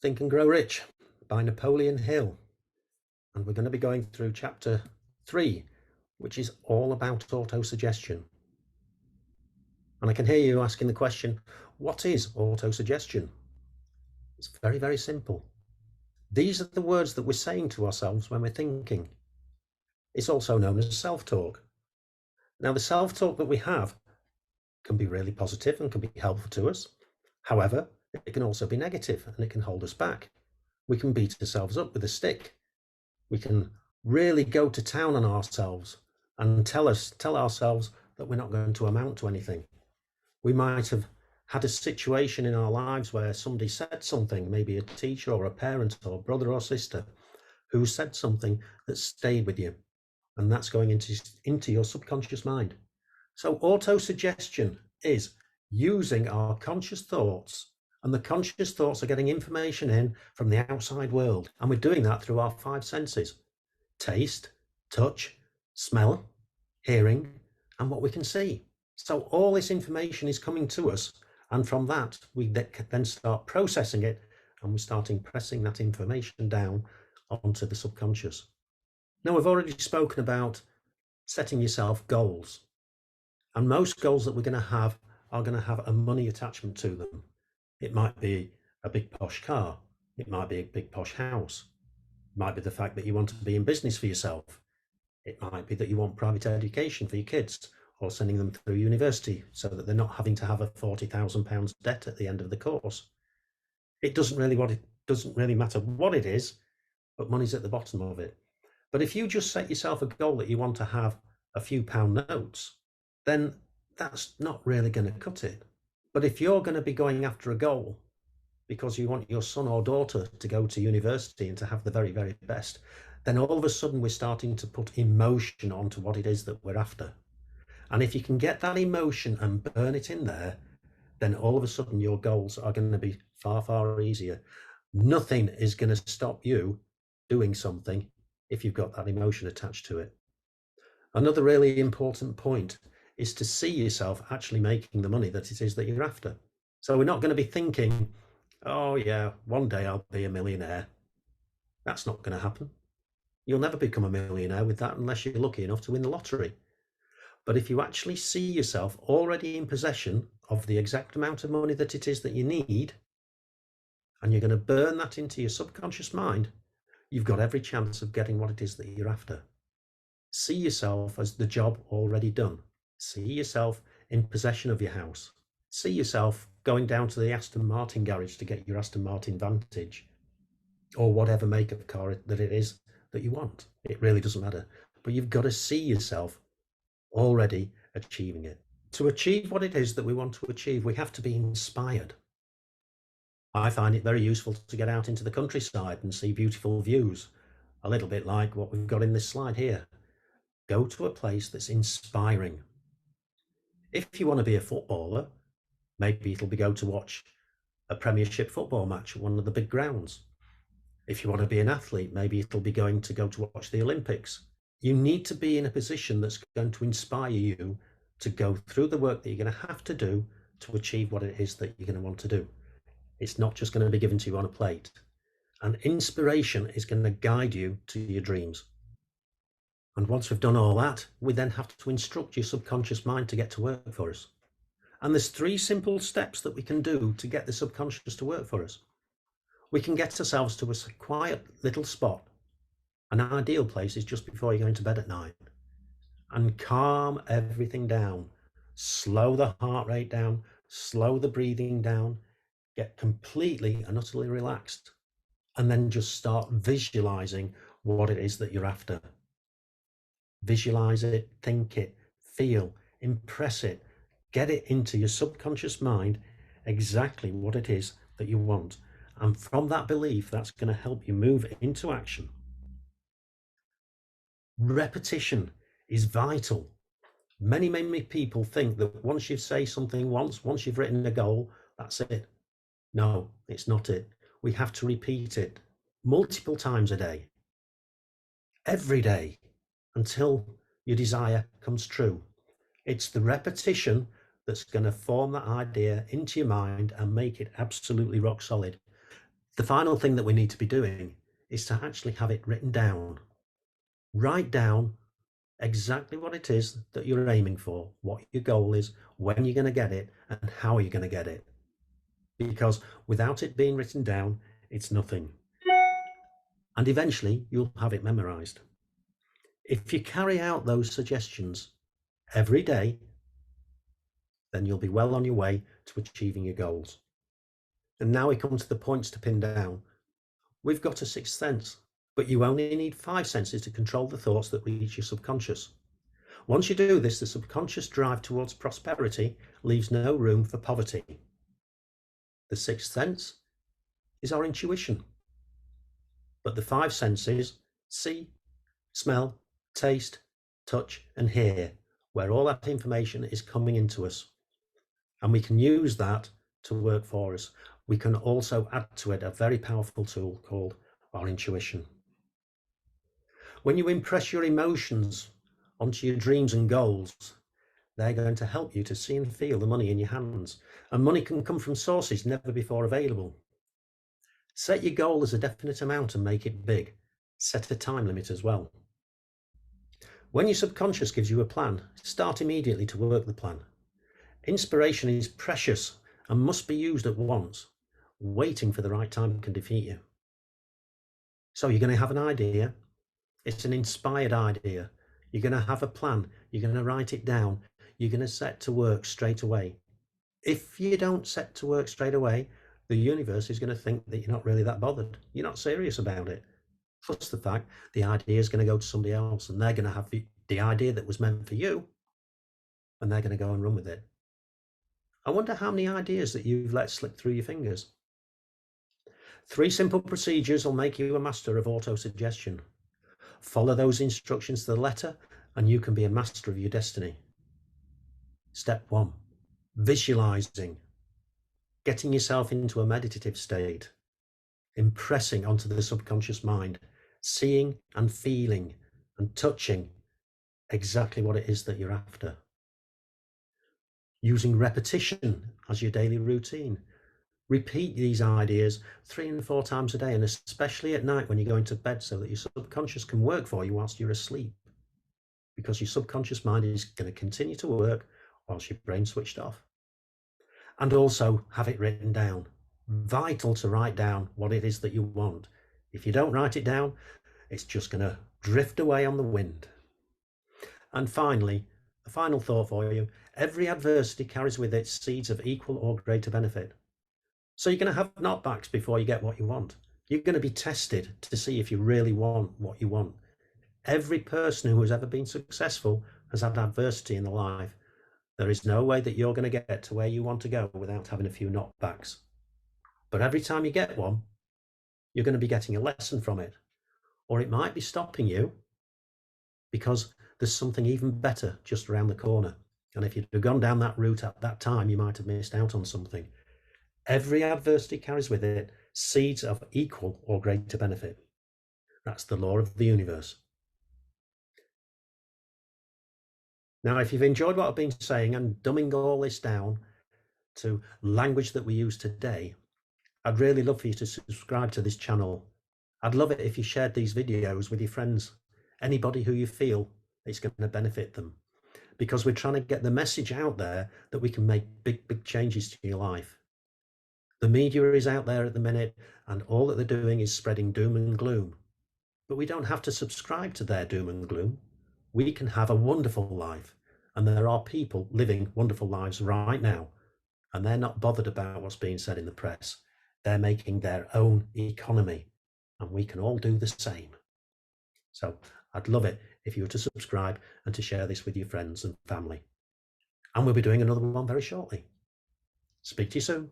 Think and Grow Rich by Napoleon Hill. And we're going to be going through chapter 3, which is all about autosuggestion. And I can hear you asking the question, what is autosuggestion? It's very, very simple. These are the words that we're saying to ourselves when we're thinking. It's also known as self-talk. Now, the self-talk that we have can be really positive and can be helpful to us. However, it can also be negative and it can hold us back. We can beat ourselves up with a stick. We can really go to town on ourselves and tell ourselves that we're not going to amount to anything. We might have had a situation in our lives where somebody said something, maybe a teacher or a parent or brother or sister, who said something that stayed with you, and that's going into your subconscious mind. So autosuggestion is using our conscious thoughts, and the conscious thoughts are getting information in from the outside world, and we're doing that through our 5 senses: taste, touch, smell, hearing, and what we can see. So all this information is coming to us, and from that we then start processing it, and we're starting pressing that information down onto the subconscious. Now, we've already spoken about setting yourself goals, and most goals that we're going to have are going to have a money attachment to them. It might be a big posh car, it might be a big posh house, it might be the fact that you want to be in business for yourself, it might be that you want private education for your kids, or sending them through university so that they're not having to have a £40,000 debt at the end of the course. It doesn't really matter what it is, but money's at the bottom of it. But if you just set yourself a goal that you want to have a few pound notes, then that's not really going to cut it. But if you're going to be going after a goal because you want your son or daughter to go to university and to have the very, very best, then all of a sudden we're starting to put emotion onto what it is that we're after. And if you can get that emotion and burn it in there, then all of a sudden your goals are going to be far, far easier. Nothing is going to stop you doing something if you've got that emotion attached to it. Another really important point is to see yourself actually making the money that it is that you're after. So we're not going to be thinking, oh yeah, one day I'll be a millionaire. That's not going to happen. You'll never become a millionaire with that unless you're lucky enough to win the lottery. But if you actually see yourself already in possession of the exact amount of money that it is that you need, and you're going to burn that into your subconscious mind, you've got every chance of getting what it is that you're after. See yourself as the job already done. See yourself in possession of your house. See yourself going down to the Aston Martin garage to get your Aston Martin Vantage, or whatever make of car that it is that you want. It really doesn't matter. But you've got to see yourself already achieving it. To achieve what it is that we want to achieve, we have to be inspired. I find it very useful to get out into the countryside and see beautiful views, a little bit like what we've got in this slide here. Go to a place that's inspiring. If you want to be a footballer, maybe it'll be go to watch a Premiership football match at one of the big grounds. If you want to be an athlete, maybe it'll be go to watch the Olympics. You need to be in a position that's going to inspire you to go through the work that you're going to have to do to achieve what it is that you're going to want to do. It's not just going to be given to you on a plate. And inspiration is going to guide you to your dreams. And once we've done all that, we then have to instruct your subconscious mind to get to work for us. And there's 3 simple steps that we can do to get the subconscious to work for us. We can get ourselves to a quiet little spot. An ideal place is just before you're going to bed at night, and calm everything down. Slow the heart rate down, slow the breathing down, get completely and utterly relaxed, and then just start visualizing what it is that you're after. Visualize it, think it, feel, impress it, get it into your subconscious mind exactly what it is that you want. And from that belief, that's going to help you move into action. Repetition is vital. Many people think that once you say something once you've written a goal, that's it. No, it's not it. We have to repeat it multiple times a day, every day, until your desire comes true. It's the repetition that's going to form that idea into your mind and make it absolutely rock solid. The final thing that we need to be doing is to actually have it written down. Write down exactly what it is that you're aiming for, what your goal is, when you're going to get it, and how you're going to get it. Because without it being written down, it's nothing. And eventually you'll have it memorized. If you carry out those suggestions every day, then you'll be well on your way to achieving your goals. And now we come to the points to pin down. We've got a sixth sense, but you only need 5 senses to control the thoughts that reach your subconscious. Once you do this, the subconscious drive towards prosperity leaves no room for poverty. The sixth sense is our intuition. But the 5 senses, see, smell, taste, touch, and hear, where all that information is coming into us. And we can use that to work for us. We can also add to it a very powerful tool called our intuition. When you impress your emotions onto your dreams and goals, they're going to help you to see and feel the money in your hands. And money can come from sources never before available. Set your goal as a definite amount and make it big. Set a time limit as well. When your subconscious gives you a plan, start immediately to work the plan. Inspiration is precious and must be used at once. Waiting for the right time can defeat you. So you're going to have an idea. It's an inspired idea. You're going to have a plan. You're going to write it down. You're going to set to work straight away. If you don't set to work straight away, the universe is going to think that you're not really that bothered. You're not serious about it. Plus the fact the idea is going to go to somebody else and they're going to have the idea that was meant for you and they're going to go and run with it. I wonder how many ideas that you've let slip through your fingers. 3 simple procedures will make you a master of autosuggestion. Follow those instructions to the letter and you can be a master of your destiny. Step 1, visualizing. Getting yourself into a meditative state. Impressing onto the subconscious mind. Seeing and feeling and touching exactly what it is that you're after. Using repetition as your daily routine. Repeat these ideas 3 and 4 times a day, and especially at night when you're going to bed, so that your subconscious can work for you whilst you're asleep. Because your subconscious mind is going to continue to work whilst your brain's switched off. And also have it written down. Vital to write down what it is that you want. If you don't write it down, it's just going to drift away on the wind. And finally, a final thought for you. Every adversity carries with it seeds of equal or greater benefit. So you're going to have knockbacks before you get what you want. You're going to be tested to see if you really want what you want. Every person who has ever been successful has had adversity in their life. There is no way that you're going to get to where you want to go without having a few knockbacks. But every time you get one, you're going to be getting a lesson from it. Or it might be stopping you because there's something even better just around the corner. And if you'd have gone down that route at that time, you might have missed out on something. Every adversity carries with it seeds of equal or greater benefit. That's the law of the universe. Now, if you've enjoyed what I've been saying and dumbing all this down to language that we use today, I'd really love for you to subscribe to this channel. I'd love it if you shared these videos with your friends, anybody who you feel it's going to benefit them, because we're trying to get the message out there that we can make big changes to your life. The media is out there at the minute, and all that they're doing is spreading doom and gloom. But we don't have to subscribe to their doom and gloom. We can have a wonderful life, and there are people living wonderful lives right now, and they're not bothered about what's being said in the press. They're making their own economy, and we can all do the same. So I'd love it if you were to subscribe and to share this with your friends and family. And we'll be doing another one very shortly. Speak to you soon.